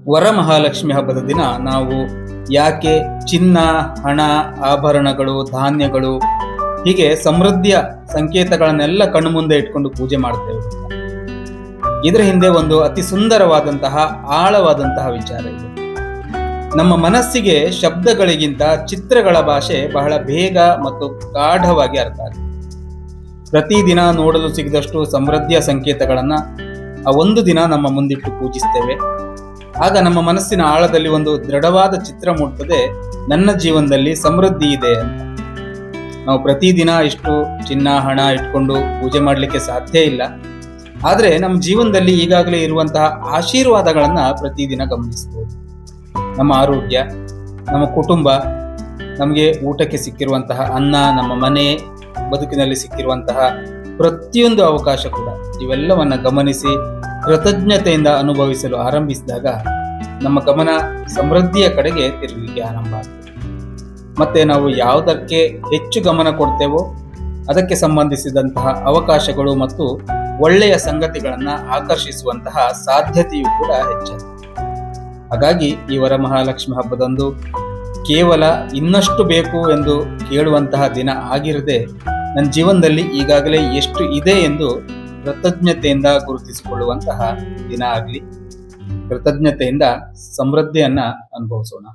ವರಮಹಾಲಕ್ಷ್ಮಿ ಹಬ್ಬದ ದಿನ ನಾವು ಯಾಕೆ ಚಿನ್ನ, ಹಣ, ಆಭರಣಗಳು, ಧಾನ್ಯಗಳು ಹೀಗೆ ಸಮೃದ್ಧಿಯ ಸಂಕೇತಗಳನ್ನೆಲ್ಲ ಕಣ್ಣು ಮುಂದೆ ಇಟ್ಕೊಂಡು ಪೂಜೆ ಮಾಡ್ತೇವೆ? ಇದರ ಹಿಂದೆ ಒಂದು ಅತಿ ಸುಂದರವಾದಂತಹ ಆಳವಾದಂತಹ ವಿಚಾರ ಇದೆ. ನಮ್ಮ ಮನಸ್ಸಿಗೆ ಶಬ್ದಗಳಿಗಿಂತ ಚಿತ್ರಗಳ ಭಾಷೆ ಬಹಳ ಬೇಗ ಮತ್ತು ಗಾಢವಾಗಿ ಅರ್ಥ ಆಗುತ್ತೆ. ಪ್ರತಿದಿನ ನೋಡಲು ಸಿಗದಷ್ಟು ಸಮೃದ್ಧಿಯ ಸಂಕೇತಗಳನ್ನ ಆ ಒಂದು ದಿನ ನಮ್ಮ ಮುಂದಿಟ್ಟು ಪೂಜಿಸ್ತೇವೆ. ಆಗ ನಮ್ಮ ಮನಸ್ಸಿನ ಆಳದಲ್ಲಿ ಒಂದು ದೃಢವಾದ ಚಿತ್ರ ಮೂಡ್ತದೆ, ನನ್ನ ಜೀವನದಲ್ಲಿ ಸಮೃದ್ಧಿ ಇದೆ ಅಂತ. ನಾವು ಪ್ರತಿದಿನ ಇಷ್ಟು ಚಿನ್ನ, ಹಣ ಇಟ್ಕೊಂಡು ಪೂಜೆ ಮಾಡಲಿಕ್ಕೆ ಸಾಧ್ಯ ಇಲ್ಲ. ಆದರೆ ನಮ್ಮ ಜೀವನದಲ್ಲಿ ಈಗಾಗಲೇ ಇರುವಂತಹ ಆಶೀರ್ವಾದಗಳನ್ನ ಪ್ರತಿದಿನ ಗಮನಿಸಬಹುದು. ನಮ್ಮ ಆರೋಗ್ಯ, ನಮ್ಮ ಕುಟುಂಬ, ನಮಗೆ ಊಟಕ್ಕೆ ಸಿಕ್ಕಿರುವಂತಹ ಅನ್ನ, ನಮ್ಮ ಮನೆ, ಬದುಕಿನಲ್ಲಿ ಸಿಕ್ಕಿರುವಂತಹ ಪ್ರತಿಯೊಂದು ಅವಕಾಶ ಕೂಡ, ಇವೆಲ್ಲವನ್ನ ಗಮನಿಸಿ ಕೃತಜ್ಞತೆಯಿಂದ ಅನುಭವಿಸಲು ಆರಂಭಿಸಿದಾಗ ನಮ್ಮ ಗಮನ ಸಮೃದ್ಧಿಯ ಕಡೆಗೆ ತಿರುಗಲಿಕ್ಕೆ ಆರಂಭ ಆಗ್ತದೆ. ಮತ್ತೆ ನಾವು ಯಾವುದಕ್ಕೆ ಹೆಚ್ಚು ಗಮನ ಕೊಡ್ತೇವೋ ಅದಕ್ಕೆ ಸಂಬಂಧಿಸಿದಂತಹ ಅವಕಾಶಗಳು ಮತ್ತು ಒಳ್ಳೆಯ ಸಂಗತಿಗಳನ್ನ ಆಕರ್ಷಿಸುವಂತಹ ಸಾಧ್ಯತೆಯೂ ಕೂಡ ಹೆಚ್ಚಾಗ್ತದೆ. ಹಾಗಾಗಿ ಈ ವರಮಹಾಲಕ್ಷ್ಮಿ ಹಬ್ಬದಂದು ಕೇವಲ ಇನ್ನಷ್ಟು ಬೇಕು ಎಂದು ಕೇಳುವಂತಹ ದಿನ ಆಗಿರದೆ, ನನ್ನ ಜೀವನದಲ್ಲಿ ಈಗಾಗಲೇ ಎಷ್ಟು ಇದೆ ಎಂದು ಕೃತಜ್ಞತೆಯಿಂದ ಗುರುತಿಸಿಕೊಳ್ಳುವಂತಹ ದಿನ ಆಗಲಿ. ಕೃತಜ್ಞತೆಯಿಂದ ಸಮೃದ್ಧಿಯನ್ನ ಅನುಭವಿಸೋಣ.